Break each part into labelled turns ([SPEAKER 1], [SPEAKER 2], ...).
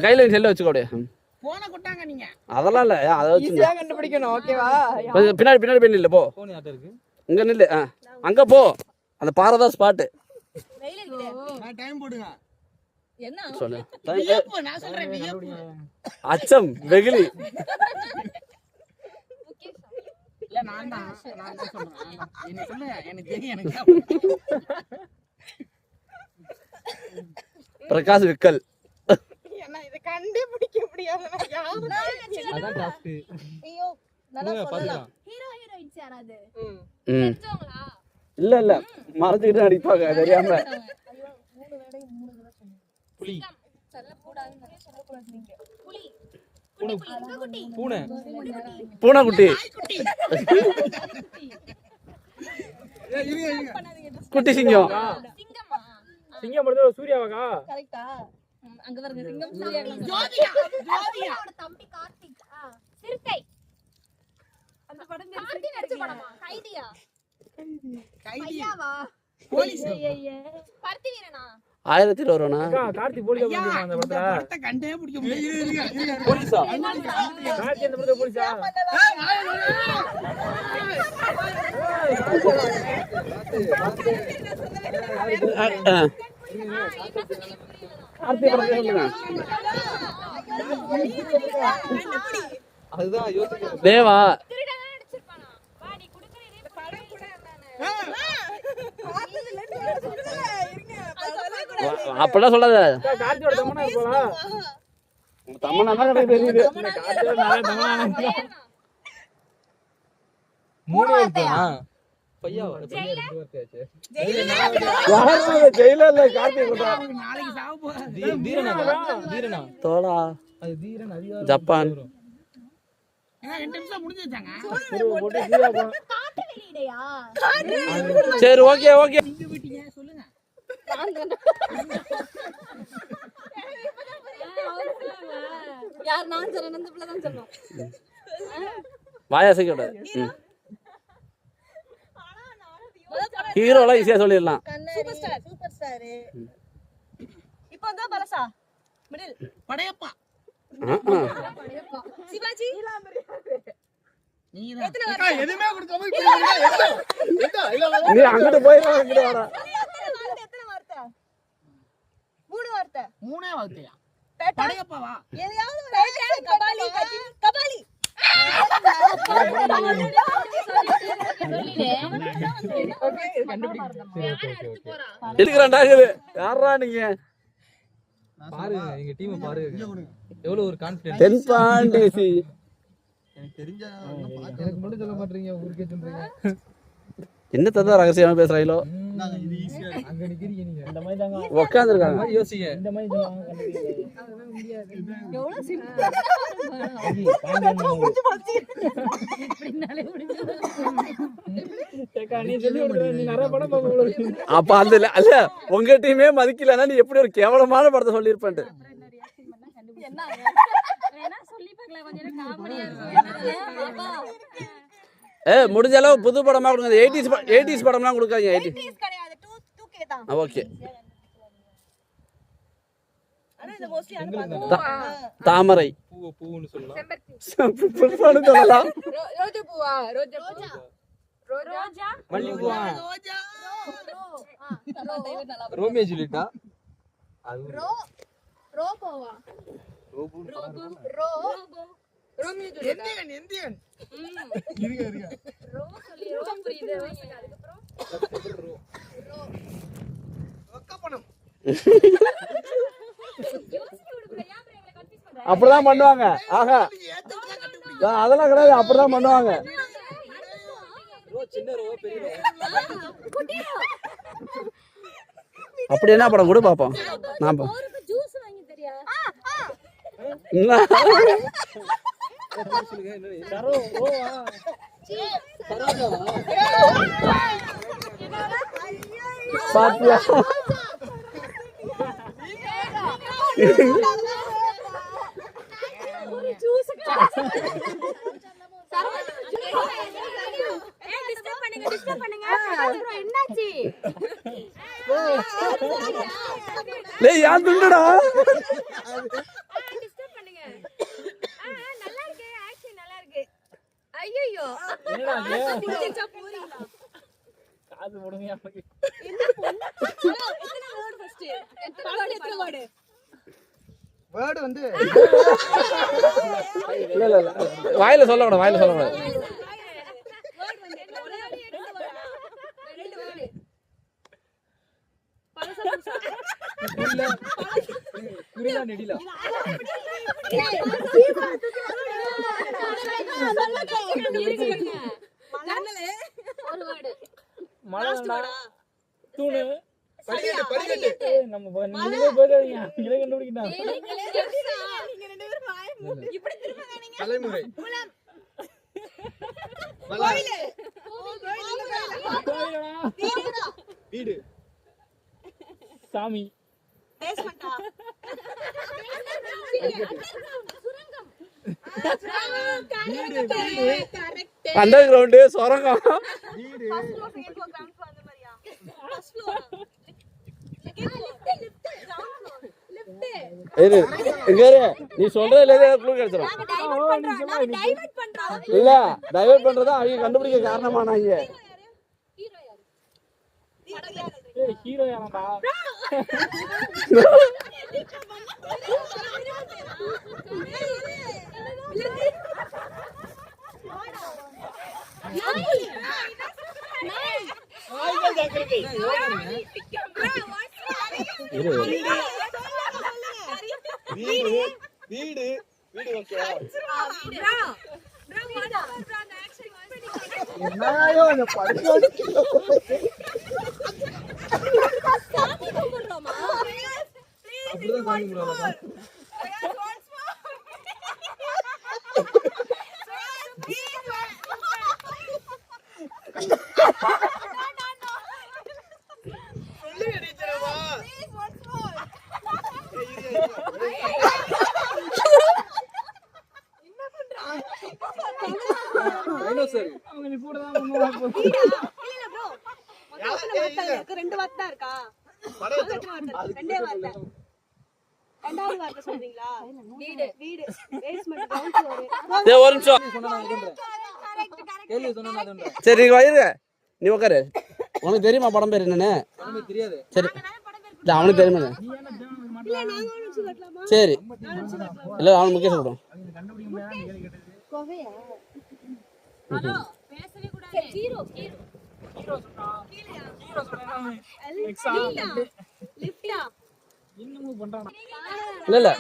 [SPEAKER 1] கையில செல்ல வச்சுக்கோடு. அதெல்லாம் இல்ல, அதை வச்சு
[SPEAKER 2] கண்டுபிடிக்கணும். ஓகேவா?
[SPEAKER 1] பின்னாடி பின்னாடி போய் நில்லு. போ இங்க நில்லு. அங்க போ, அந்த பாறை தான் ஸ்பாட்டு. சொல்லு. அச்சம் வெகுளி. பிரகாஷ் விக்கல்.
[SPEAKER 2] கண்டுபிடிக்க முடியாது.
[SPEAKER 1] இல்ல இல்ல மறைஞ்சுக்கிட்டு நடிப்பாங்க தெரியாம. பூனைக்குட்டி. குட்டி சிங்கம்.
[SPEAKER 3] சிங்கம் சூர்யாவாக்கா?
[SPEAKER 4] அங்க பாருங்க, சிங்கம் சூர்யா. தம்பி கார்த்திக். சிறுத்தை. அந்த படம் கார்த்திக் நடிச்ச படமா? கைதியா? கைதியாவா? போலீஸ். பருத்தி வீரனா?
[SPEAKER 1] 1000 வருவனா?
[SPEAKER 3] கார்த்திக் போலீஸ் வந்து அந்த படத்தை கண்டே பிடிக்க முடியாது.
[SPEAKER 1] போலீஸா?
[SPEAKER 3] கார்த்திக் அந்த படத்தை போலீஸா?
[SPEAKER 1] தேவா அப்பெல்லாம் சொல்லாத. தம்மனா தான் தெரியுது. ஜப்பான். சரி ஓகே ஓகே.
[SPEAKER 4] யார் நான் சொல்றேன், அந்த பிள்ளை தான் சொல்றோம்.
[SPEAKER 1] வாயாசைக்க கூடாது. ஹீரோலாம் ஈஸியா சொல்லிடலாம்.
[SPEAKER 2] Super star. Super star. இப்போ தான் பரசா மிடில் படையப்பா. சிவாஜி. நீங்க எதுமே கொடுக்காம
[SPEAKER 1] நீ அங்கட்டு போயிரா. அங்கட்டு வாடா.
[SPEAKER 2] எத்தனை வார்த்தை? 3 வார்த்தை. 3 வார்த்தையா? படையப்பாவா? எதையாவது கபாலி. கபாலி.
[SPEAKER 1] யாரா நீங்க?
[SPEAKER 3] பாரு எங்க டீம் பாரு, எவ்வளவு ஒரு கான்ஃபிடன்ஸ்.
[SPEAKER 1] 10 point easy.
[SPEAKER 3] எனக்கு தெரிஞ்ச எனக்கு மட்டும் சொல்ல மாட்டீங்க, ஊருக்கே சொல்றீங்க.
[SPEAKER 1] என்ன தந்தா ரகசியமா பேசுறாங்களோ.
[SPEAKER 3] இது ஈஸியா அங்க நிக்கிறீங்க நீங்க. இந்த மாதிரி தாங்க
[SPEAKER 1] உட்கார்ந்திருக்காங்க.
[SPEAKER 3] யோசிங்க. இந்த மாதிரி சொல்லுவாங்க கண்டுபிடிங்க. அதெல்லாம் முடியாது. எவ்வளவு சிம்பிளா பின்னாலே முடிஞ்சு. நீ சொல்லி கொடுற, நீ நிறைய படம் பாப்பீங்க.
[SPEAKER 1] அப்ப அந்த அல்ல உங்க டீமே மதிக்கலனா நீ எப்படி ஒரு கேவலமான படத்தை சொல்லிருப்பேன்.
[SPEAKER 4] என்ன வேணா சொல்லி பார்க்கலாம், கொஞ்சம் காமெடியா இருக்கும்.
[SPEAKER 1] முடிஞ்ச அளவு புது படமா கொடுங்க. 80s படம்லாம் கொடுக்காதீங்க.
[SPEAKER 2] 80s கிடையாது, 2K தான்.
[SPEAKER 1] ஓகே.
[SPEAKER 2] ஆனா இது மோஸ்ட்லி அனுப்பாங்க.
[SPEAKER 1] தாமரை.
[SPEAKER 3] பூன்னு சொல்லலாம்.
[SPEAKER 1] புதுசானு சொல்லலாம்.
[SPEAKER 2] ரோஜா பூவா? ரோஜா பூ.
[SPEAKER 4] ரோஜா.
[SPEAKER 3] மல்லிகை பூவா?
[SPEAKER 2] ரோஜா.
[SPEAKER 3] ரோமியோ ஜூலியட்டா? அது
[SPEAKER 4] ரோபோவா?
[SPEAKER 3] ரோபோ.
[SPEAKER 4] Romeo Juliet.
[SPEAKER 2] எந்தியன்.
[SPEAKER 3] இருங்க.
[SPEAKER 4] ரோ சொல்லி ரோ புரியுது. அதுக்கு அப்புறம்
[SPEAKER 2] ஒக்கப்பணம்.
[SPEAKER 1] அப்படிதான் பண்ணுவாங்க. ஆஹா, அதெல்லாம் கிடையாது. அப்படிதான் பண்ணுவாங்க. அப்படி என்ன படம் கூட பாப்போம். நான்
[SPEAKER 4] ஜூஸ் வாங்கி தரியா?
[SPEAKER 1] பாத்தியா?
[SPEAKER 4] டிஸ்டர்ப் பண்ணுங்க. என்னாச்சு?
[SPEAKER 1] லேய் யார் துண்டுடா
[SPEAKER 4] டிஸ்டர்ப் பண்ணுங்க. நல்லா இருக்கு, ஆக்ஷன் நல்லா இருக்கு. ஐயோ புடிச்சா போறீங்களா?
[SPEAKER 3] காது போடுங்க எனக்கு.
[SPEAKER 2] எத்தனை வேர்ட் ஃபர்ஸ்ட்? எத்தனை வேர்ட்?
[SPEAKER 5] வேர்டு வந்து
[SPEAKER 1] இல்ல இல்ல வாயில சொல்லக்கூடாது வாயில சொல்லக்கூடாது
[SPEAKER 2] வேர்ட் வந்து ஒரே ரெண்டு வேர்ட். பழசா புதுசா?
[SPEAKER 3] இல்ல குடிடா நெடிலா.
[SPEAKER 4] ஒரு வேர்டு.
[SPEAKER 3] மழை தூணு படிக்கட்டு நம்ம நீங்களே போயிடாதீங்க. இதை கண்டுபிடிக்கணும்.
[SPEAKER 2] நீங்க ரெண்டு பேரும் வாயை மூடி இப்படி திரும்புங்க நீங்க.
[SPEAKER 5] தலைமுறை
[SPEAKER 2] கோயிலு.
[SPEAKER 5] வீடு
[SPEAKER 3] சாமி
[SPEAKER 2] பேஸ்மெண்டா?
[SPEAKER 1] அண்டர் கிரவுண்டு சொரங்கம்
[SPEAKER 5] வீடு
[SPEAKER 2] அந்த மாதிரியா? First floor.
[SPEAKER 1] இரு இங்க இரு நீ சொல்றதுல ஏதோ க்ளூ கிடைச்சிரும்
[SPEAKER 2] டைவர்ட் பண்றோம்.
[SPEAKER 1] இல்ல டைவர்ட் பண்றதா அவங்க கண்டுபிடிக்க காரணமானாங்க
[SPEAKER 3] ஏய் ஹீரோ யாரடா?
[SPEAKER 1] இரு
[SPEAKER 5] வீடு வீடு வீடு ஓகேவா என்னையோ இந்த படிச்சு அப்படிதான் சாமி கும்பிடுவாங்க டைனோசர்
[SPEAKER 3] அவங்க நீ கூட தான் பண்ணுவாங்க.
[SPEAKER 2] இல்ல ப்ரோ. மொத்தம் ரெண்டு வார்த்தை தான் இருக்கா? ரெண்டே வார்த்தை. ரெண்டாவது வார்த்தை சொல்றீங்களா? வீடு. Basement ground floor.
[SPEAKER 1] டேய் ஒரு நிமிஷம்
[SPEAKER 3] சொன்னா நான் இதுன்றேன். கேள்வி சொன்னா நான் இதுன்றேன்.
[SPEAKER 1] சரி நீ வயிறு நீ உட்காரு உனக்கு தெரியுமா படம் பேர் என்னன்னு
[SPEAKER 3] எனக்கு தெரியாது.
[SPEAKER 1] சரி இல்ல அவனுக்கு தெரியுமா
[SPEAKER 2] இல்ல நாங்க ஒன்னு சொல்லலாமா?
[SPEAKER 1] சரி இல்ல அவனுக்கு முக்கிய சொல்றோம்
[SPEAKER 2] கோவையா?
[SPEAKER 4] ஹலோ பேசவே கூடாது. ஹீரோ
[SPEAKER 3] ஹீரோ சொன்னா ஹீரோ சொன்னா
[SPEAKER 2] லிஃப்டா?
[SPEAKER 3] இன்னமும் பண்றானா?
[SPEAKER 1] இல்ல இல்ல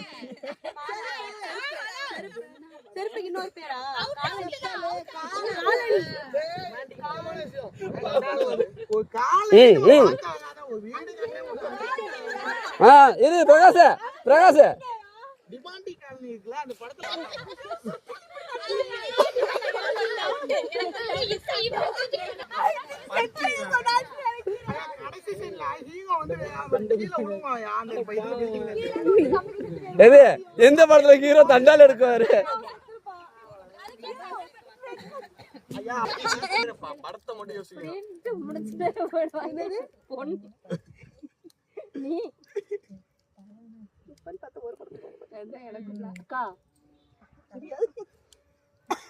[SPEAKER 2] செருப்புக்கு இன்னொரு பேரா?
[SPEAKER 5] ஒரு கால் ஒரு வீடு
[SPEAKER 1] இரு பிரகாஷ்
[SPEAKER 5] டிமாண்டி காலனி இருக்குல அந்த படத்துல கடைசி சீன்ல ஹீரோ வந்து கீழ விழுவான் அந்த பைத்தியம்
[SPEAKER 1] எது எந்த படத்துல ஹீரோ தண்டால் எடுக்குவாரு
[SPEAKER 5] ஐயா படத்தை மட்டும் யோசிங்க
[SPEAKER 4] நீ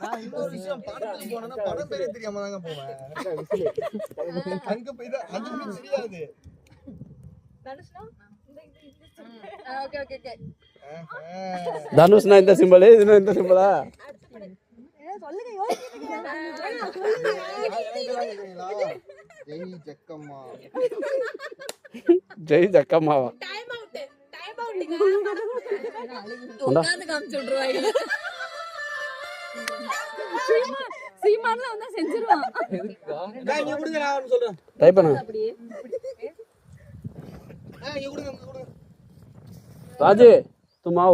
[SPEAKER 5] நான் இன்னொரு விஷயம் படத்துக்கு போனா படம் பேரே தெரியாம தாங்க போவேன் அங்க போய் தான் அதுக்கு தெரியாது
[SPEAKER 4] ஓகே ஓகே ஓகே
[SPEAKER 1] தனுஷ்னா இந்த சிம்பிள் இதுனா இந்த சிம்பிளா
[SPEAKER 2] சொல்லுங்க யோசிக்கிறீங்க.
[SPEAKER 5] ஜெய் ஜக்கம்மா
[SPEAKER 1] ஜெய் ஜக்கம்மாவா
[SPEAKER 2] டைம் அவுட்
[SPEAKER 4] உட்கார்ந்து காமிச்சு விட்டுருவாங்க. சீமான்ல வந்தா செஞ்சிருவான்.
[SPEAKER 5] இங்க கொடுங்க நான் சொல்றேன்
[SPEAKER 1] டைப் பண்ணு
[SPEAKER 4] அப்படியே
[SPEAKER 5] இங்க கொடுங்க
[SPEAKER 1] ராஜு तुम आओ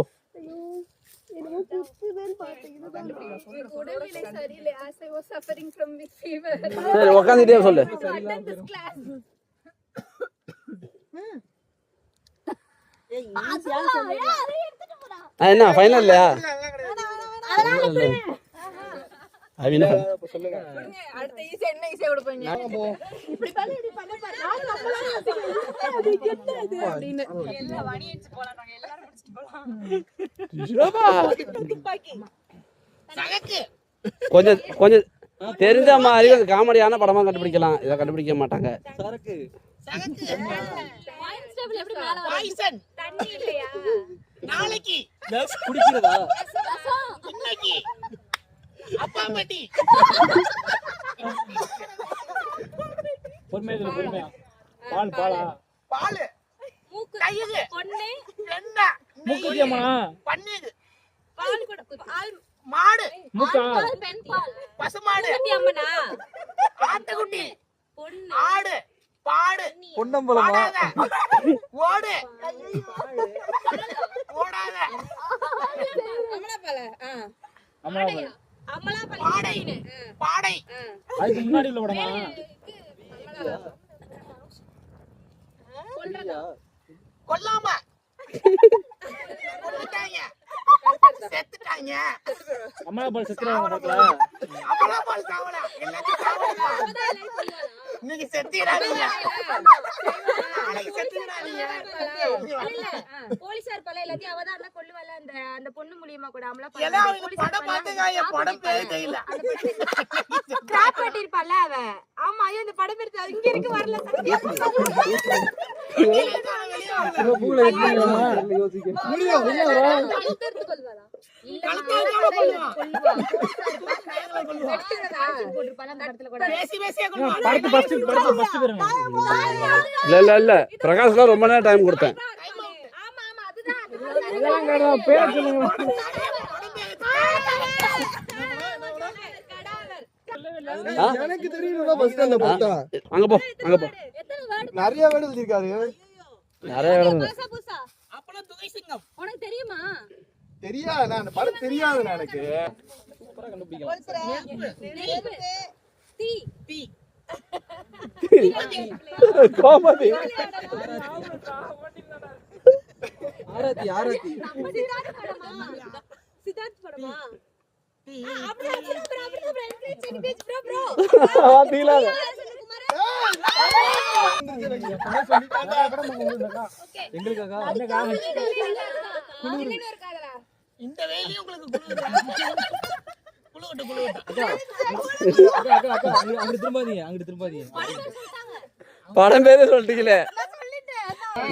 [SPEAKER 4] உடல்நிலை சரியில்லை. as I was suffering from weak fever.
[SPEAKER 1] சரி உட்காந்துட்டே சொல்லு
[SPEAKER 4] Attend this class.
[SPEAKER 1] என்ன ஃபைனல் இல்லையா அவினா
[SPEAKER 5] சொல்லுங்க
[SPEAKER 4] அடுத்த ஈஸி என்ன ஈஸியா கொடுப்பீங்க?
[SPEAKER 5] நாங்க போ
[SPEAKER 2] இப்படி பண்ணு இப்படி பண்ணு. நான் நம்மளா யோசிக்கிறேன். அப்படின்னு
[SPEAKER 4] எல்லாம் வணி அடிச்சு போலாம் நாங்க எல்லாரும் பிடிச்சிட்டு போலாம்
[SPEAKER 2] துப்பாக்கி
[SPEAKER 1] கொஞ்சம் கொஞ்சம் தெரிஞ்ச மாதிரி அது காமெடியான படமா கண்டுபிடிக்கலாம். இதை கண்டுபிடிக்க மாட்டாங்க.
[SPEAKER 3] சரக்கு
[SPEAKER 4] கான்ஸ்டபிள் எப்படி மேல வரும் தண்ணி இல்லையா
[SPEAKER 6] நாளைக்கு
[SPEAKER 3] குடிக்கிறதா
[SPEAKER 6] இன்னைக்கு அப்பா பட்டி
[SPEAKER 3] பொறுமையா பாலா
[SPEAKER 6] பால்
[SPEAKER 4] மூக்கு
[SPEAKER 6] கையுது
[SPEAKER 4] பொண்ணு
[SPEAKER 6] வெண்ணெய்
[SPEAKER 3] மூக்குத்தியம்மா
[SPEAKER 6] பன்னீர்
[SPEAKER 4] பால் கூட பால்
[SPEAKER 6] மாடு
[SPEAKER 3] மூக்கா
[SPEAKER 4] பால் பெண் பால்
[SPEAKER 6] பசுமாடு
[SPEAKER 4] குட்டி அம்மனா
[SPEAKER 6] ஆட்டுக்குட்டி
[SPEAKER 4] பொண்ணு
[SPEAKER 6] ஆடு பாடு
[SPEAKER 3] பொன்னம்பலமா
[SPEAKER 6] பாடாத ஓடு ஓடாத
[SPEAKER 3] அம்மா
[SPEAKER 4] அம்மலா
[SPEAKER 6] பாடை பாடை
[SPEAKER 3] அதுக்கு முன்னாடி உள்ள படமா
[SPEAKER 6] கொல்லாம கொல்லிட்டாங்க செத்துட்டாங்க
[SPEAKER 3] அமலாபால் செத்துறாங்க படத்துல
[SPEAKER 6] அமலாபால் சாவல எல்லாத்தையும் சாவல நீங்க செத்துறாதீங்க நாளைக்கு செத்துறாதீங்க
[SPEAKER 4] போலீசார் பல எல்லாத்தையும் அவதான் அண்ணா கொல்லுவால அந்த அந்த பொண்ணு மூலியமா கூட அமலா
[SPEAKER 6] எல்லாம் அவங்க படம் பார்த்துங்க என் படம் பேரு தெரியல
[SPEAKER 4] கிராப் பண்ணிருப்பால அவ ஆமா ஐயோ இந்த படம் எடுத்து இங்க இருக்கு வரல
[SPEAKER 3] பூல யோசிக்க முடியும்
[SPEAKER 4] கழுத்தறுத்து கொல்வாளா இல்ல போட்டுருப்பால அந்த படத்துல கூட
[SPEAKER 6] பேசி பேசியே கொள்வாங்க
[SPEAKER 3] படத்து ஃபர்ஸ்ட் பாருங்க
[SPEAKER 1] இல்ல பிரகாஷ்லாம் ரொம்ப நேரம் டைம் கொடுத்தேன்.
[SPEAKER 4] ஆமா ஆமா அதுதான்
[SPEAKER 3] அதெல்லாம் கேடா பேர் சொல்லுங்க
[SPEAKER 5] எனக்கு தெரியணும்னா ஃபர்ஸ்ட் அந்த பட்டா
[SPEAKER 1] அங்க போ
[SPEAKER 4] எத்தனை வேர்ட்
[SPEAKER 5] நிறைய வேர்டு எழுதிருக்காரு.
[SPEAKER 1] நிறைய இடம்
[SPEAKER 4] புதுசா புதுசா
[SPEAKER 6] அப்பளம் துகை சிங்கம்
[SPEAKER 4] உனக்கு தெரியுமா
[SPEAKER 5] தெரியாது, நான் அந்த படம் தெரியாது எனக்கு.
[SPEAKER 3] சூப்பரா கண்டுபிடிக்கலாம்
[SPEAKER 4] நெருப்பு தீ
[SPEAKER 6] தீ
[SPEAKER 1] கோமதி
[SPEAKER 3] ஆராத்தி
[SPEAKER 4] சித்தார்த் படமா சித்தார்த் படமா அப்படியே ப்ரோ
[SPEAKER 1] தீலாத
[SPEAKER 3] எங்களுக்காக
[SPEAKER 6] இந்த வேலையும் உங்களுக்கு குழுவிட்டு
[SPEAKER 3] அங்கிட்டு திரும்பாதீங்க
[SPEAKER 1] படம் பேரே சொல்லிட்டீங்களே.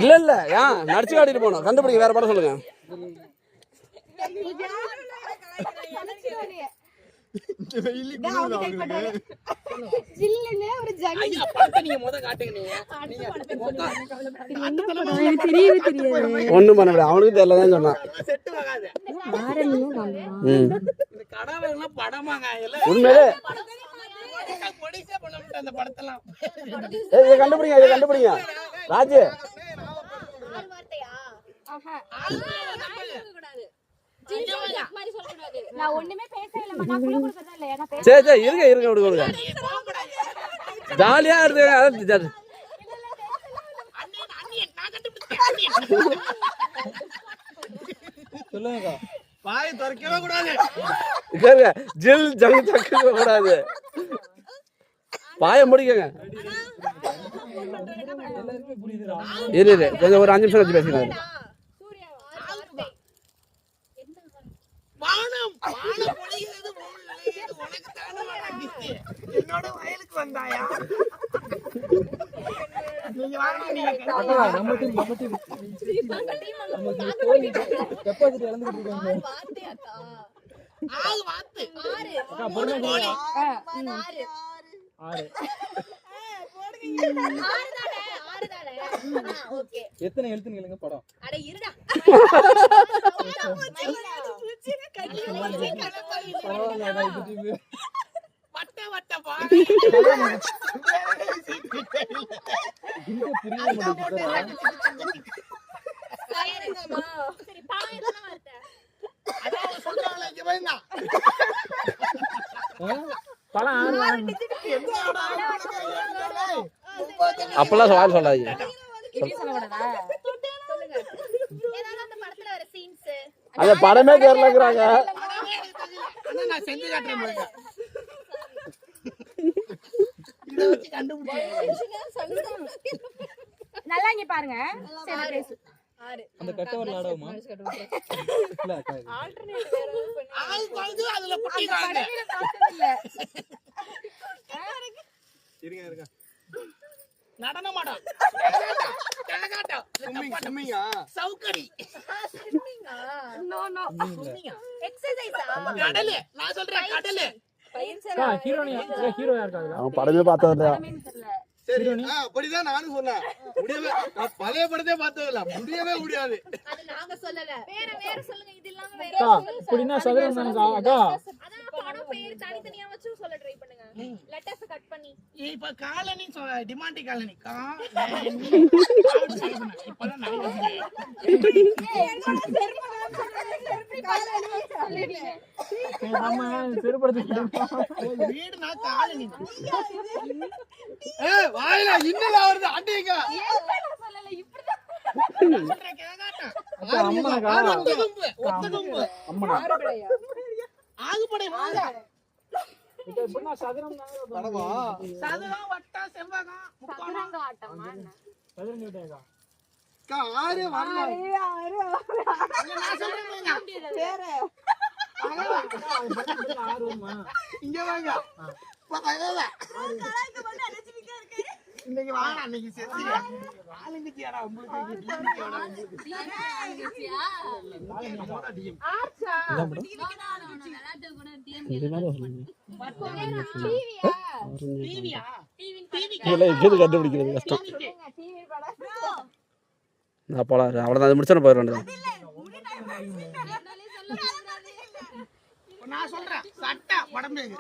[SPEAKER 1] இல்ல ஏன் நடிச்சு காட்டிட்டு போனோம். கண்டுபிடிக்க வேற படம் சொல்லுங்க.
[SPEAKER 5] இந்த வெயிலி குளிருதா உங்களுக்கு?
[SPEAKER 2] ஜில்லுன்னு ஒரு ஜங்
[SPEAKER 6] ஐயா படத்தை நீங்க முத காட்டுங்க நீங்க
[SPEAKER 1] ஒண்ணும் பண்ண முடியாது. அவனுக்கு தெரியலதான் சொன்னான்.
[SPEAKER 6] செட்டு ஆகாது இந்த கடவுள்லாம் படமாங்க எல்லாம்
[SPEAKER 1] உண்மையிலே
[SPEAKER 6] பொடிசே பண்ண முடியாது அந்த படத்தெல்லாம்
[SPEAKER 1] இதை கண்டுபிடிங்க ராஜு.
[SPEAKER 4] நான் ஒண்ணுமே பேசவே இல்ல நான் குழு கொடுக்கறதா இல்ல நான் பேச
[SPEAKER 1] சரி இருங்க விடுங்க ஜாலியா இருந்துங்க.
[SPEAKER 6] அண்ணியன் நான் கண்டுபிடிச்சேன்
[SPEAKER 3] சொல்லுங்க
[SPEAKER 5] வாய் திறக்கவே கூடாது.
[SPEAKER 1] சரிங்க ஜில் ஜங் தக்க கூடாது. பாய முடிக்கங்க.
[SPEAKER 3] எல்லாருமே புரியுதுடா
[SPEAKER 1] இரு கொஞ்சம் ஒரு 5 நிமிஷம் வச்சு பேசிக்கலாம்.
[SPEAKER 6] வானம் பொழிகிறது உனக்கு தானே அடிச்சு என்னோட வயலுக்கு வந்தாயா நீங்க வரணும் நீங்க
[SPEAKER 3] நம்ம டீம் டெபாசிட் இழந்துட்டு இருக்காங்க
[SPEAKER 6] ஆறு வாத்து
[SPEAKER 3] அக்கா பொறுமையா
[SPEAKER 6] கோழி
[SPEAKER 3] 6
[SPEAKER 4] ஓகே
[SPEAKER 3] எத்தனை எழுத்துன்னு கேளுங்க படம்
[SPEAKER 4] அட இருடா
[SPEAKER 3] பரவாயில்ல இது டீம்
[SPEAKER 6] வட்ட வட்ட பாறை
[SPEAKER 3] இங்க புரிய மாட்டேங்குது
[SPEAKER 4] சரி பாயலாம் வார்த்தை
[SPEAKER 6] அதான் சொல்றாங்களே இங்க வேணா
[SPEAKER 3] படம்
[SPEAKER 1] அப்பெல்லாம் சவால் சொல்லாதீங்க. அந்த படமே தெரியலங்கிறாங்க.
[SPEAKER 6] நான் செஞ்சு காட்டுறேன் பாருங்க இத வச்சு கண்டுபிடிச்சேன்
[SPEAKER 4] நல்லா இங்க பாருங்க. சரி நான் பேசு.
[SPEAKER 3] அந்த கட்டவரில் ஆடவுமா இல்ல
[SPEAKER 6] ஆள் குழந்தை அதுல புட்டிடுறாங்க.
[SPEAKER 5] இருங்க
[SPEAKER 6] நடனமாடம் கரகாட்டம்
[SPEAKER 5] சும்மிங்கா
[SPEAKER 6] சவுக்கடி
[SPEAKER 2] நோ நோ எக்ஸர்சைஸா
[SPEAKER 6] கடலு நான் சொல்றேன் கடலு
[SPEAKER 3] ஹீரோ யார் இருக்காங்க
[SPEAKER 1] அவன் படமே பார்த்ததில்ல.
[SPEAKER 5] சரி அப்படிதான் நானும் சொன்னேன். முடியவே நான் பழைய படத்தை பார்த்ததில்ல, முடியவே முடியாது.
[SPEAKER 2] அது நாங்க சொல்லல. வேற சொல்லுங்க. இது இல்லாம வேற
[SPEAKER 3] அப்படின்னா சதுரம் தானக்கா அக்கா
[SPEAKER 2] அதான் படம் பேர் தனித்தனியா வச்சு சொல்ல ட்ரை பண்ணுங்க. லெட்டர்ஸ் கட் பண்ணி.
[SPEAKER 6] இப்ப காலனி டிமாண்டி காலனி இப்பதான் வீடு நான் காலனி
[SPEAKER 5] வாயில இன்னும் வருது அண்டிங்க.
[SPEAKER 6] ஆகுபடை
[SPEAKER 5] படமா
[SPEAKER 6] சதுரம் வட்டம் செவ்வகம் முக்கோணம்
[SPEAKER 5] ஆறு வரல.
[SPEAKER 6] நான் சொல்றேன் இங்க வாங்க இன்னைக்கு வாங்க அன்னைக்கு செஞ்சு ஆளுங்கச்சியாடா உங்களுக்கு டிவியா
[SPEAKER 1] எது கண்டுபிடிக்கிறது கஷ்டம். நான் போலாம், அவ்வளோதான். அது முடிச்சா போயிடுறேன்.
[SPEAKER 6] நான் சொல்றேன் சட்டா படம் பேரு